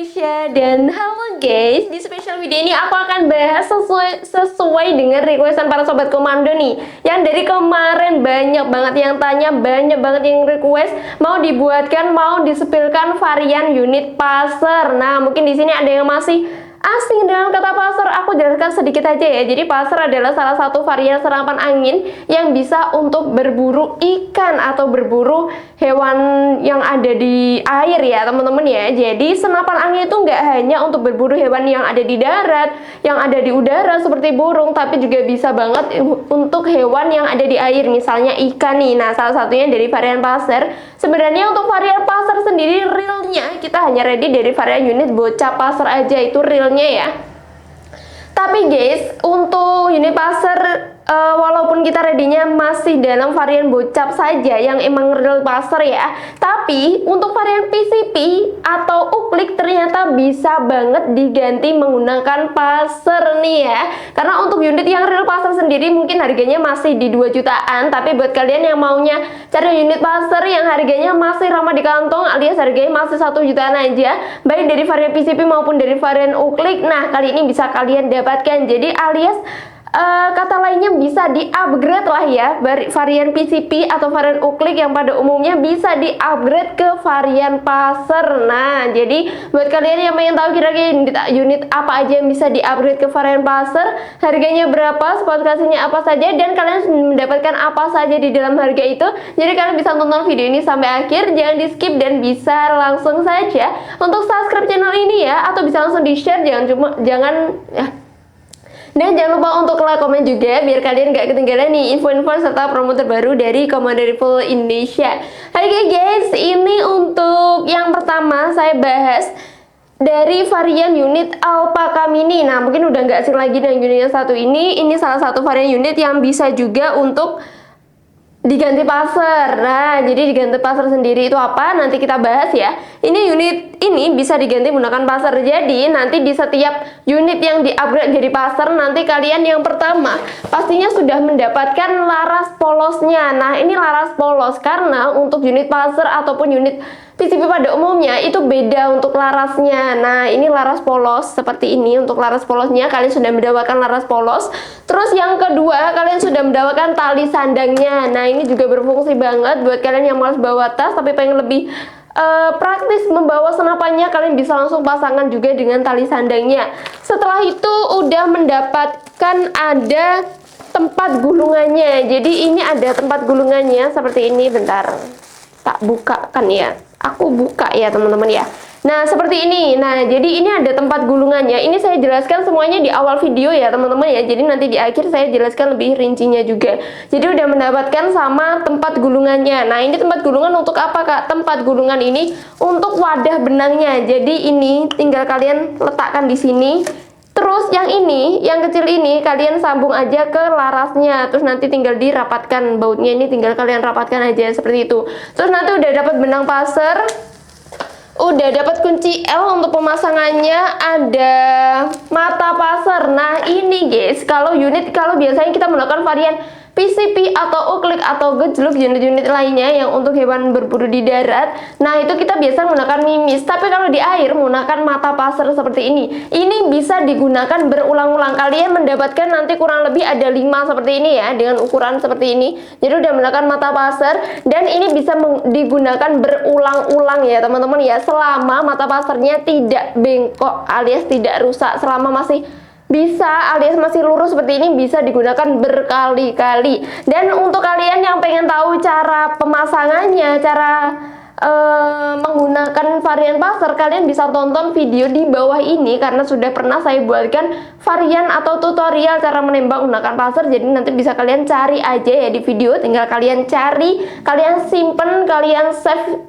Indonesia. Dan halo guys, di spesial video ini aku akan bahas sesuai dengan requestan para sobat komando nih. Yang dari kemarin banyak banget yang tanya, banyak banget yang request mau dibuatkan, mau disepilkan varian unit passer. Nah, mungkin di sini ada yang masih asing dengan kata passer, aku jelaskan sedikit aja ya. Jadi passer adalah salah satu varian senapan angin yang bisa untuk berburu ikan atau berburu hewan yang ada di air ya teman-teman ya. Jadi senapan angin itu nggak hanya untuk berburu hewan yang ada di darat, yang ada di udara seperti burung, tapi juga bisa banget untuk hewan yang ada di air, misalnya ikan nih. Nah, salah satunya dari varian passer. Sebenarnya untuk varian passer sendiri realnya kita hanya ready dari varian unit bocap passer aja, itu realnya ya. Tapi guys, untuk unit passer walaupun kita ready-nya masih dalam varian bocap saja yang emang real passer ya, tapi untuk varian PCP atau uklik ternyata bisa banget diganti menggunakan passer nih ya. Karena untuk unit yang real passer sendiri mungkin harganya masih di 2 jutaan, tapi buat kalian yang maunya cari unit passer yang harganya masih ramah di kantong alias harganya masih 1 jutaan aja, baik dari varian PCP maupun dari varian uklik, nah kali ini bisa kalian dapatkan. Jadi alias kata lainnya bisa di-upgrade lah ya, varian PCP atau varian uklik yang pada umumnya bisa di-upgrade ke varian passer. Nah, jadi buat kalian yang pengen tahu kira-kira unit apa aja yang bisa di-upgrade ke varian passer, harganya berapa, spesifikasinya apa saja, dan kalian mendapatkan apa saja di dalam harga itu. Jadi kalian bisa tonton video ini sampai akhir, jangan di-skip dan bisa langsung saja untuk subscribe channel ini ya, atau bisa langsung di-share, dan jangan lupa untuk like, komen juga biar kalian gak ketinggalan nih info-info serta promo terbaru dari Komando Rifle Indonesia. Oke guys, ini untuk yang pertama saya bahas dari varian unit Alpaka Mini. Nah, mungkin udah gak asing lagi dengan unit yang satu ini. Ini salah satu varian unit yang bisa juga untuk diganti passer. Nah, jadi diganti passer sendiri itu apa? Nanti kita bahas ya. Ini unit ini bisa diganti menggunakan passer. Jadi nanti di setiap unit yang di-upgrade jadi passer, nanti kalian yang pertama pastinya sudah mendapatkan laras polosnya. Nah, ini laras polos karena untuk unit passer ataupun unit PCP pada umumnya itu beda untuk larasnya. Nah, ini laras polos seperti ini. Untuk laras polosnya kalian sudah mendapatkan laras polos. Terus yang kedua, kalian sudah mendapatkan tali sandangnya. Nah, ini juga berfungsi banget buat kalian yang malas bawa tas tapi pengen lebih praktis membawa senapannya, kalian bisa langsung pasangkan juga dengan tali sandangnya. Setelah itu udah mendapatkan ada tempat gulungannya. Jadi ini ada tempat gulungannya seperti ini. Bentar, tak bukakan ya. Aku buka ya teman-teman ya. Nah, seperti ini. Nah, jadi ini ada tempat gulungannya. Ini saya jelaskan semuanya di awal video ya teman-teman ya. Jadi nanti di akhir saya jelaskan lebih rincinya juga. Jadi udah mendapatkan sama tempat gulungannya. Nah, ini tempat gulungan untuk apa Kak? Tempat gulungan ini untuk wadah benangnya. Jadi ini tinggal kalian letakkan di sini. Terus yang ini, yang kecil ini kalian sambung aja ke larasnya. Terus nanti tinggal dirapatkan bautnya, ini tinggal kalian rapatkan aja seperti itu. Terus nanti udah dapat benang passer, udah dapat kunci L untuk pemasangannya, ada mata passer. Nah, ini guys, kalau biasanya kita menggunakan varian PCP atau uklik atau gejluk unit-unit lainnya yang untuk hewan berburu di darat, nah itu kita biasa menggunakan mimis. Tapi kalau di air menggunakan mata passer seperti ini. Ini bisa digunakan berulang-ulang. Kalian mendapatkan nanti kurang lebih ada 5 seperti ini ya, dengan ukuran seperti ini. Jadi udah menggunakan mata passer, dan ini bisa digunakan berulang-ulang ya teman-teman ya, selama mata passernya tidak bengkok alias tidak rusak, selama masih bisa alias masih lurus seperti ini, bisa digunakan berkali-kali. Dan untuk kalian yang pengen tahu cara pemasangannya, cara menggunakan varian passer, kalian bisa tonton video di bawah ini karena sudah pernah saya buatkan varian atau tutorial cara menembak menggunakan passer. Jadi nanti bisa kalian cari aja ya di video, tinggal kalian cari, kalian simpen, kalian save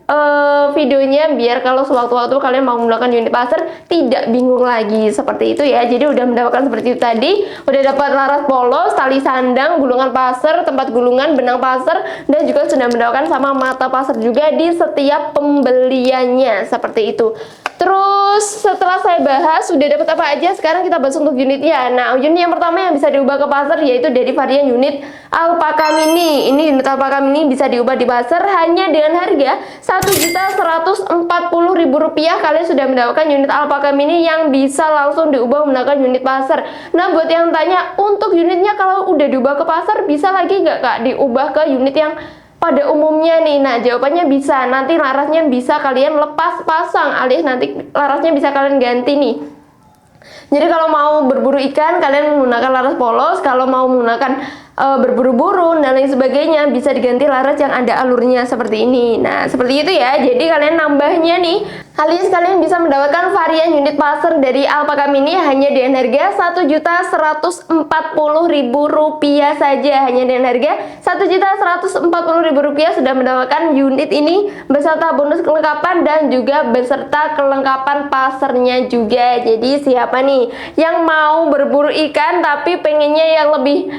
videonya biar kalau sewaktu-waktu kalian mau menggunakan unit passer tidak bingung lagi seperti itu ya. Jadi udah mendapatkan seperti itu tadi, udah dapat laras polos, tali sandang, gulungan passer, tempat gulungan, benang passer, dan juga sudah mendapatkan sama mata passer juga di setiap setiap pembeliannya, seperti itu. Terus setelah saya bahas sudah dapat apa aja, sekarang kita bahas untuk unitnya. Nah, unit yang pertama yang bisa diubah ke pasar yaitu dari varian unit Alpaka Mini. Ini unit Alpaka Mini bisa diubah di pasar hanya dengan harga Rp1.140.000. Kalian sudah mendapatkan unit Alpaka Mini yang bisa langsung diubah menggunakan unit pasar. Nah, buat yang tanya untuk unitnya kalau udah diubah ke pasar bisa lagi nggak Kak diubah ke unit yang pada umumnya nih? Nah, jawabannya bisa. Nanti larasnya bisa kalian lepas pasang, alias nanti larasnya bisa kalian ganti nih. Jadi kalau mau berburu ikan kalian menggunakan laras polos, kalau mau menggunakan berburu burung dan lain sebagainya bisa diganti laras yang ada alurnya seperti ini. Nah, seperti itu ya. Jadi kalian nambahnya nih, alias kalian bisa mendapatkan varian unit pasar dari Alpaka Mini hanya dengan harga Rp1.140.000 saja. Hanya dengan harga Rp1.140.000 sudah mendapatkan unit ini beserta bonus kelengkapan dan juga beserta kelengkapan pasarnya juga. Jadi siapa nih yang mau berburu ikan tapi pengennya yang lebih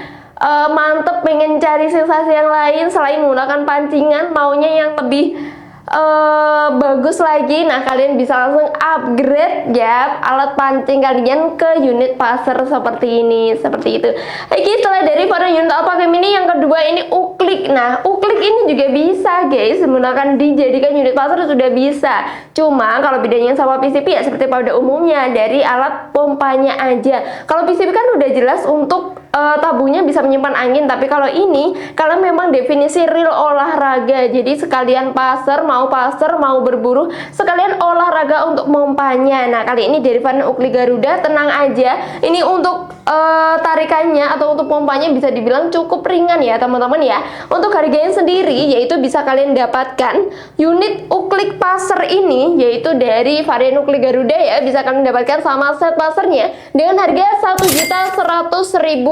mantep, pengen cari sensasi yang lain selain menggunakan pancingan, maunya yang lebih bagus lagi, nah kalian bisa langsung upgrade ya alat pancing kalian ke unit pasar seperti ini, seperti itu. Oke, setelah dari varian unit Alpaka Mini yang kedua ini uklik. Nah, uklik ini juga bisa guys menggunakan dijadikan unit pasar, sudah bisa. Cuma kalau bedanya sama PCP ya seperti pada umumnya dari alat pompanya aja. Kalau PCP kan udah jelas untuk tabungnya bisa menyimpan angin, tapi kalau ini kalau memang definisi real olahraga, jadi sekalian pasar mau berburu sekalian olahraga untuk pompanya. Nah, kali ini dari varian uklik Garuda, tenang aja, ini untuk tarikannya atau untuk pompanya bisa dibilang cukup ringan ya teman-teman ya. Untuk harganya sendiri yaitu bisa kalian dapatkan unit uklik pasar ini yaitu dari varian uklik Garuda ya, bisa kalian dapatkan sama set pasarnya dengan harga Rp1.100.000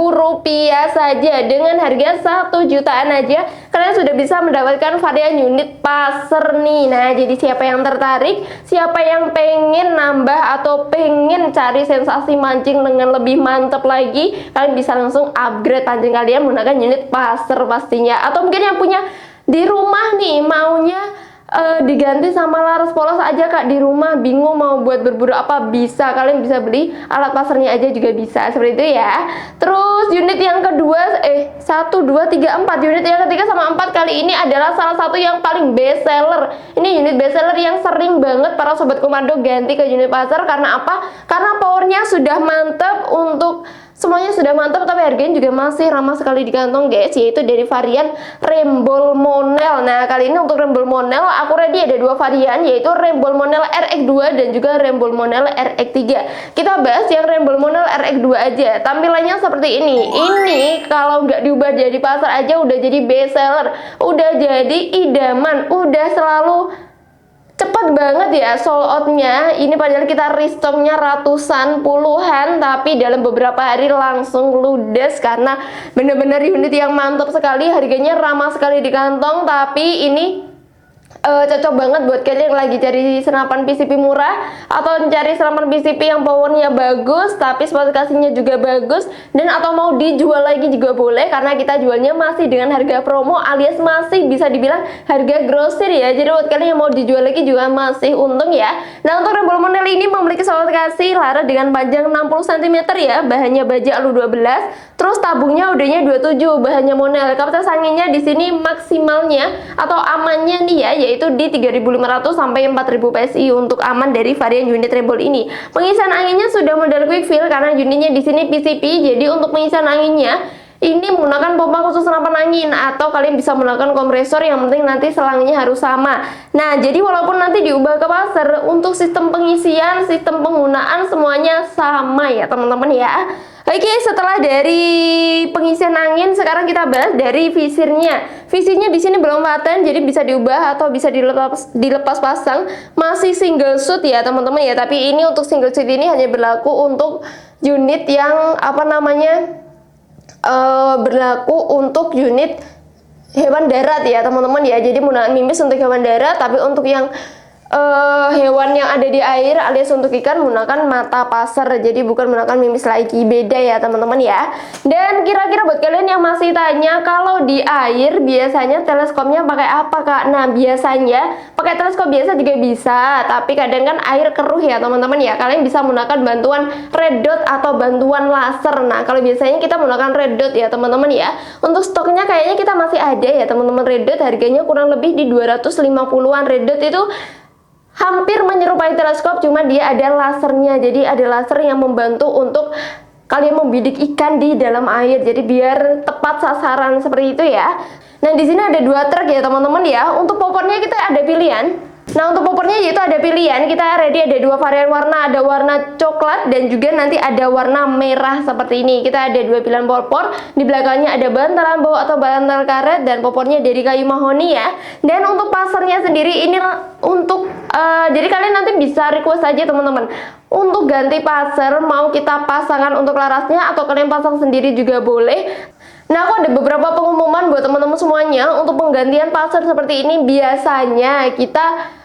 saja. Dengan harga 1 jutaan aja kalian sudah bisa mendapatkan varian unit pasar nih. Nah, jadi siapa yang tertarik, siapa yang pengen nambah atau pengen cari sensasi mancing dengan lebih mantap lagi, kalian bisa langsung upgrade pancing kalian menggunakan unit pasar pastinya. Atau mungkin yang punya di rumah nih maunya diganti sama laras polos aja Kak, di rumah bingung mau buat berburu apa, bisa, kalian bisa beli alat pasarnya aja juga bisa, seperti itu ya. Terus unit yang kedua 1, 2, 3, 4 unit yang ketiga sama 4 kali ini adalah salah satu yang paling best seller. Ini unit best seller yang sering banget para sobat komando ganti ke unit pasar. Karena apa? Karena powernya sudah mantap, untuk semuanya sudah mantap, tapi harganya juga masih ramah sekali di kantong guys, yaitu dari varian Rembol Monel. Nah, kali ini untuk Rembol Monel aku ready ada dua varian, yaitu Rembol Monel RX2 dan juga Rembol Monel RX3. Kita bahas yang Rembol Monel RX2 aja. Tampilannya seperti ini. Ini kalau nggak diubah jadi pasar aja udah jadi best seller, udah jadi idaman, udah selalu cepet banget ya sold outnya. Ini padahal kita restocknya ratusan, puluhan, tapi dalam beberapa hari langsung ludes karena bener-bener unit yang mantap sekali, harganya ramah sekali di kantong. Tapi ini cocok banget buat kalian yang lagi cari senapan PCP murah atau cari senapan PCP yang powernya bagus tapi spesifikasinya juga bagus, dan atau mau dijual lagi juga boleh karena kita jualnya masih dengan harga promo alias masih bisa dibilang harga grosir ya. Jadi buat kalian yang mau dijual lagi juga masih untung ya. Nah, untuk Rembol Monel ini memiliki spesifikasi laras dengan panjang 60 cm ya, bahannya baja alu 12, terus tabungnya udahnya 27, bahannya Monel. Kapasitas anginnya di sini maksimalnya atau amannya nih ya, yaitu di 3.500 sampai 4.000 PSI untuk aman dari varian unit Rembol ini. Pengisian anginnya sudah model quick fill karena unitnya di sini PCP. Jadi untuk pengisian anginnya ini menggunakan pompa khusus senapan angin atau kalian bisa menggunakan kompresor, yang penting nanti selangnya harus sama. Nah, jadi walaupun nanti diubah ke pasar, untuk sistem pengisian, sistem penggunaan semuanya sama ya teman-teman ya. Oke, setelah dari pengisian angin, sekarang kita bahas dari visirnya. Visirnya di sini belum paten, jadi bisa diubah atau bisa dilepas pasang. Masih single shoot ya teman-teman ya. Tapi ini untuk single shoot ini hanya berlaku untuk unit yang berlaku untuk unit hewan darat ya teman-teman ya. Jadi menggunakan mimis untuk hewan darat, tapi untuk yang hewan yang ada di air alias untuk ikan menggunakan mata pasar, jadi bukan menggunakan mimis lagi, beda ya teman-teman ya. Dan kira-kira buat kalian yang masih tanya kalau di air biasanya teleskopnya pakai apa kak? Nah biasanya pakai teleskop biasa juga bisa, tapi kadang kan air keruh ya teman-teman ya, kalian bisa menggunakan bantuan red dot atau bantuan laser. Nah kalau biasanya kita menggunakan red dot ya teman-teman ya. Untuk stoknya kayaknya kita masih ada ya teman-teman, red dot harganya kurang lebih di 250-an. Red dot itu hampir menyerupai teleskop, cuma dia ada lasernya. Jadi ada laser yang membantu untuk kalian membidik ikan di dalam air. Jadi biar tepat sasaran seperti itu ya. Nah di sini ada dua trek ya teman-teman ya. Untuk popornya kita ada pilihan. Nah untuk popornya yaitu ada pilihan, kita ready ada dua varian warna, ada warna coklat dan juga nanti ada warna merah seperti ini. Kita ada dua pilihan popor, di belakangnya ada bantalan bawah atau bantal karet dan popornya dari kayu mahoni ya. Dan untuk pasarnya sendiri ini untuk jadi kalian nanti bisa request aja teman-teman untuk ganti pasar, mau kita pasangkan untuk larasnya atau kalian pasang sendiri juga boleh. Nah aku ada beberapa pengumuman buat teman-teman semuanya. Untuk penggantian pasar seperti ini biasanya kita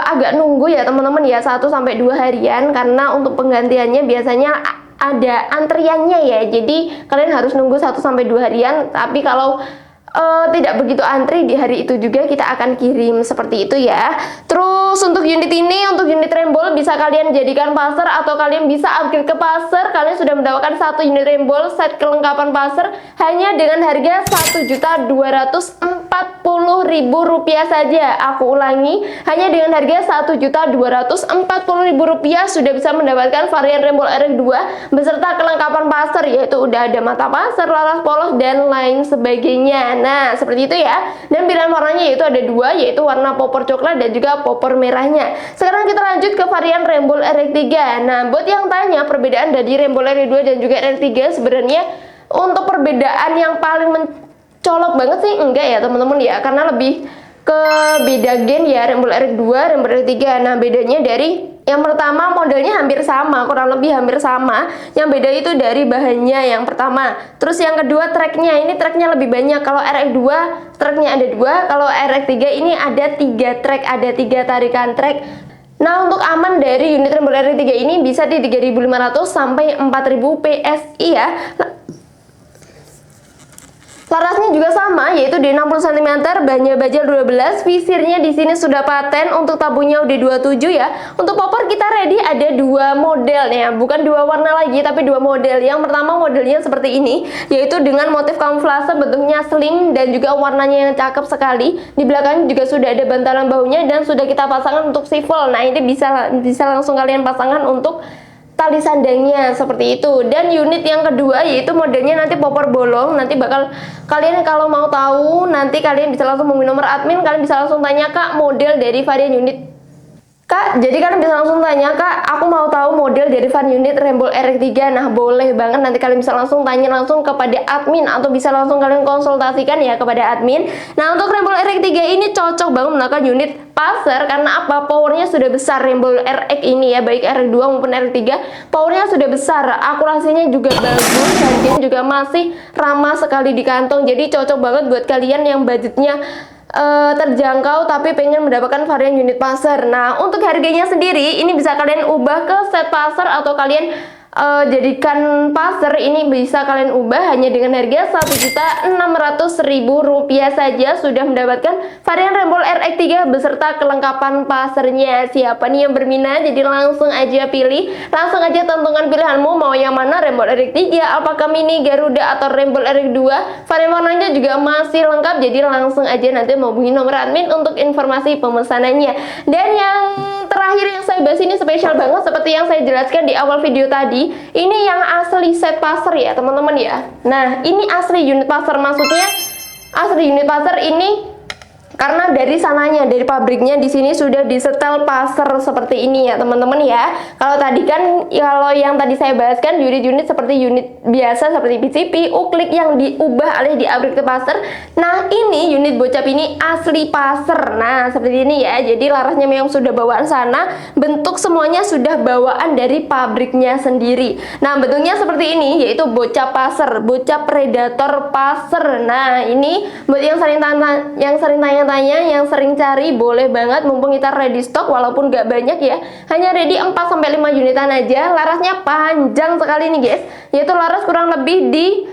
agak nunggu ya teman-teman ya, 1-2 harian, karena untuk penggantiannya biasanya ada antriannya ya, jadi kalian harus nunggu 1-2 harian. Tapi kalau tidak begitu antri, di hari itu juga kita akan kirim seperti itu ya. Terus untuk unit ini, untuk unit Rainbow bisa kalian jadikan pasar atau kalian bisa upgrade ke pasar. Kalian sudah mendapatkan satu unit Rainbow set kelengkapan pasar hanya dengan harga Rp1.240.000 saja. Aku ulangi, hanya dengan harga Rp1.240.000 sudah bisa mendapatkan varian Rainbow RX2 beserta kelengkapan pasar, yaitu udah ada mata pasar, laras polos dan lain sebagainya. Nah seperti itu ya. Dan pilihan warnanya yaitu ada dua, yaitu warna popor coklat dan juga popor merahnya. Sekarang kita lanjut ke varian Rainbow RX3. Nah buat yang tanya perbedaan dari Rainbow RX2 dan juga RX3, sebenarnya untuk perbedaan yang paling mencolok banget sih enggak ya teman-teman ya, karena lebih ke beda gen ya, Rainbow RX2, Rainbow RX3. Nah bedanya dari yang pertama, modelnya hampir sama, kurang lebih hampir sama. Yang beda itu dari bahannya yang pertama. Terus yang kedua treknya, ini treknya lebih banyak. Kalau RX2 treknya ada 2, kalau RX3 ini ada 3 trek, ada 3 tarikan trek. Nah untuk aman dari unit Rainbow RX3 ini bisa di 3.500 sampai 4.000 PSI ya. Larasnya juga sama, yaitu di 60 cm, bannya baja 12, visirnya di sini sudah paten, untuk tabungnya udah 27 ya. Untuk popor kita ready ada 2 model ya, bukan 2 warna lagi tapi 2 model. Yang pertama modelnya seperti ini, yaitu dengan motif kamuflase, bentuknya slim dan juga warnanya yang cakep sekali. Di belakang juga sudah ada bantalan bahunya dan sudah kita pasangkan untuk sifol. Nah ini bisa langsung kalian pasangkan untuk tali sandangnya seperti itu. Dan unit yang kedua yaitu modelnya nanti popor bolong. Nanti bakal kalian kalau mau tahu, nanti kalian bisa langsung hubungi nomor admin, kalian bisa langsung tanya kak model dari varian unit kak. Jadi kalian bisa langsung tanya kak, aku mau tahu model dari varian unit Rainbow RX3. Nah boleh banget, nanti kalian bisa langsung tanya langsung kepada admin atau bisa langsung kalian konsultasikan ya kepada admin. Nah untuk Rainbow RX3 ini cocok banget menggunakan unit pasar, karena apa? Powernya sudah besar. Rainbow RX ini ya, baik RX2 maupun RX3, powernya sudah besar, akurasinya juga bagus, harganya juga masih ramah sekali di kantong. Jadi cocok banget buat kalian yang budgetnya terjangkau tapi pengen mendapatkan varian unit pasar. Nah untuk harganya sendiri ini bisa kalian ubah ke set pasar atau kalian jadikan pasar, ini bisa kalian ubah hanya dengan harga Rp1.600.000 saja sudah mendapatkan varian Rainbow RX3 beserta kelengkapan pasarnya. Siapa nih yang berminat? Jadi langsung aja pilih, langsung aja tentukan pilihanmu mau yang mana, Rainbow RX3, apakah mini, Garuda atau Rainbow RX2. Varian warnanya juga masih lengkap, jadi langsung aja nanti menghubungi nomor admin untuk informasi pemesanannya. Dan yang terakhir yang saya bahas ini spesial banget, seperti yang saya jelaskan di awal video tadi. Ini yang asli set pasar ya teman-teman ya. Nah ini asli unit pasar, maksudnya asli unit pasar ini karena dari sananya, dari pabriknya di sini sudah disetel pasar seperti ini ya teman-teman ya. Kalau tadi kan, kalau yang tadi saya bahaskan unit-unit seperti unit biasa seperti PCP, uklik yang diubah alias diupgrade ke pasar. Nah ini unit bocap ini asli pasar. Nah seperti ini ya. Jadi larasnya memang sudah bawaan sana, bentuk semuanya sudah bawaan dari pabriknya sendiri. Nah bentuknya seperti ini, yaitu bocap pasar, bocap predator pasar. Nah ini buat yang sering tanya yang tanya, yang sering cari, boleh banget mumpung kita ready stock walaupun gak banyak ya. Hanya ready 4-5 unitan aja. Larasnya panjang sekali nih guys, yaitu laras kurang lebih di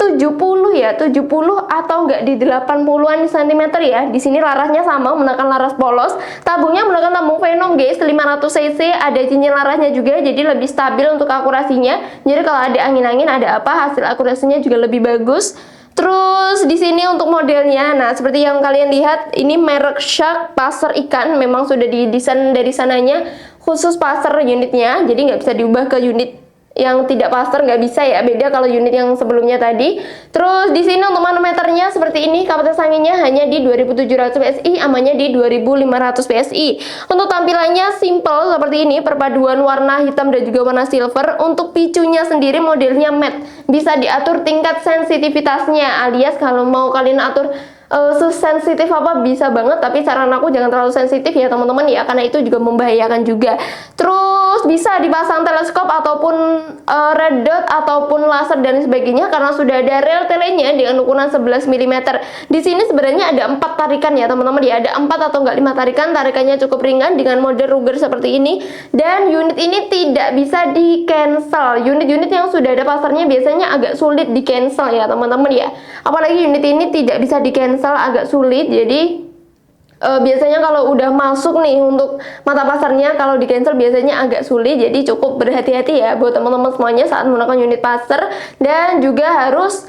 70 ya, 70 atau enggak di 80-an cm ya. Di sini larasnya sama menggunakan laras polos. Tabungnya menggunakan tabung Venom guys, 500 cc, ada cincin larasnya juga jadi lebih stabil untuk akurasinya. Jadi kalau ada angin-angin ada apa, hasil akurasinya juga lebih bagus. Terus di sini untuk modelnya, nah seperti yang kalian lihat ini merek Shark pasar ikan, memang sudah didesain dari sananya khusus pasar unitnya, jadi nggak bisa diubah ke unit yang tidak pasar, nggak bisa ya, beda kalau unit yang sebelumnya tadi. Terus di sini untuk manometernya seperti ini, kapasitas anginnya hanya di 2700 PSI, amannya di 2500 PSI. Untuk tampilannya simple seperti ini, perpaduan warna hitam dan juga warna silver. Untuk picunya sendiri modelnya matte, bisa diatur tingkat sensitivitasnya, alias kalau mau kalian atur sesensitif apa bisa banget, tapi saran aku jangan terlalu sensitif ya teman-teman ya, karena itu juga membahayakan juga. Terus bisa dipasang teleskop ataupun red dot ataupun laser dan sebagainya, karena sudah ada rel telenya dengan ukuran 11 mm. Di sini sebenarnya ada 4 tarikan ya teman-teman ya, ada 4 atau enggak 5 tarikan. Tarikannya cukup ringan dengan model Ruger seperti ini, dan unit ini tidak bisa di cancel. Unit-unit yang sudah ada pasarnya biasanya agak sulit di cancel ya teman-teman ya, apalagi unit ini tidak bisa di cancel, agak sulit. Jadi biasanya kalau udah masuk nih untuk mata pasarnya, kalau di cancel biasanya agak sulit. Jadi cukup berhati-hati ya buat teman-teman semuanya saat menggunakan unit pasar, dan juga harus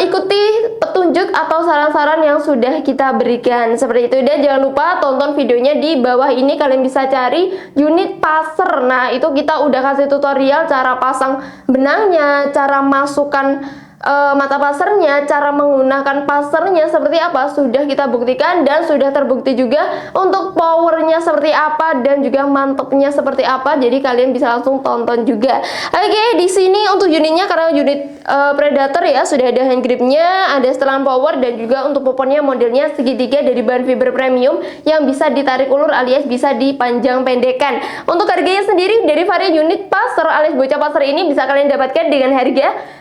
ikuti petunjuk atau saran-saran yang sudah kita berikan seperti itu. Dan jangan lupa tonton videonya di bawah ini, kalian bisa cari unit pasar. Nah itu kita udah kasih tutorial cara pasang benangnya, cara masukkan mata pasarnya, cara menggunakan pasarnya seperti apa, sudah kita buktikan dan sudah terbukti juga untuk powernya seperti apa dan juga mantepnya seperti apa. Jadi kalian bisa langsung tonton juga. Oke, di sini untuk unitnya, karena unit Predator ya, sudah ada hand gripnya, ada setelan power, dan juga untuk poponnya modelnya segitiga dari bahan fiber premium yang bisa ditarik ulur alias bisa dipanjang pendekkan. Untuk harganya sendiri dari varian unit pasar alias bocah pasar ini bisa kalian dapatkan dengan harga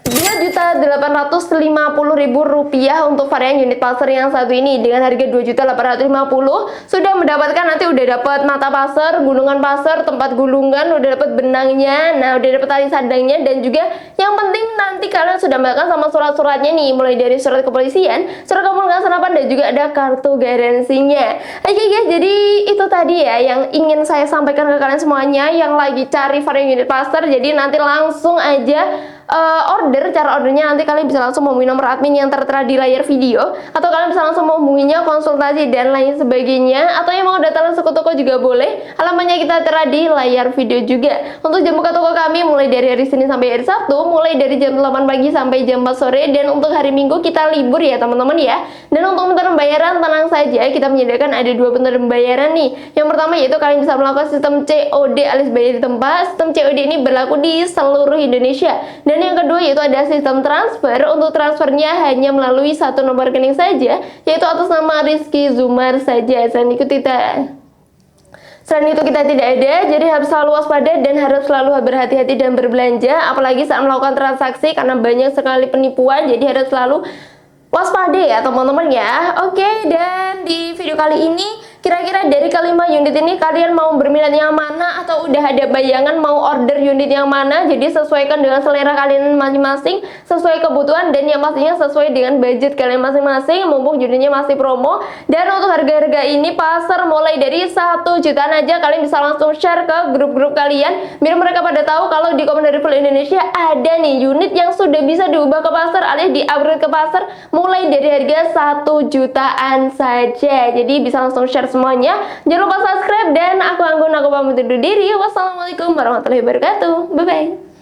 Rp2.850.000 untuk varian unit pasar yang satu ini. Dengan harga Rp2.850.000 sudah mendapatkan, nanti udah dapat mata pasar, gulungan pasar, tempat gulungan, udah dapat benangnya, nah udah dapat tali sandangnya, dan juga yang penting nanti kalian sudah mendapatkan sama surat-suratnya nih, mulai dari surat kepolisian, surat kepulangan senapan, dan juga ada kartu garansinya. Oke guys, jadi itu tadi ya yang ingin saya sampaikan ke kalian semuanya yang lagi cari varian unit pasar. Jadi nanti langsung aja order. Cara ordernya nanti kalian bisa langsung menghubungi nomor admin yang tertera di layar video, atau kalian bisa langsung menghubunginya, konsultasi dan lain sebagainya, atau yang mau datang langsung ke toko juga boleh, alamatnya kita tertera di layar video juga. Untuk jam buka toko kami mulai dari hari Senin sampai hari Sabtu, mulai dari jam 8 pagi sampai jam 4 sore, dan untuk hari Minggu kita libur ya teman-teman ya. Dan untuk metode pembayaran tenang saja, kita menyediakan ada 2 metode pembayaran nih. Yang pertama yaitu kalian bisa melakukan sistem COD alias bayar di tempat. Sistem COD ini berlaku di seluruh Indonesia. Dan yang kedua yaitu ada sistem transfer. Untuk transfernya hanya melalui satu nomor rekening saja, yaitu atas nama Rizky Zumar saja. Selain itu kita tidak ada, jadi harus selalu waspada dan harus selalu berhati-hati dan berbelanja, apalagi saat melakukan transaksi karena banyak sekali penipuan. Jadi harus selalu waspada ya teman-teman ya. Oke, dan di video kali ini kira-kira dari kelima unit ini kalian mau berminat yang mana, atau udah ada bayangan mau order unit yang mana? Jadi sesuaikan dengan selera kalian masing-masing, sesuai kebutuhan, dan yang pastinya sesuai dengan budget kalian masing-masing, mumpung unitnya masih promo. Dan untuk harga-harga ini pasar mulai dari 1 jutaan aja, kalian bisa langsung share ke grup-grup kalian biar mereka pada tahu kalau di Commander Rifle Indonesia ada nih unit yang sudah bisa diubah ke pasar alias di-upgrade ke pasar mulai dari harga 1 jutaan saja. Jadi bisa langsung share semuanya. Jangan lupa subscribe, dan aku Anggun, aku pamit undur diri. Wassalamualaikum warahmatullahi wabarakatuh. Bye bye.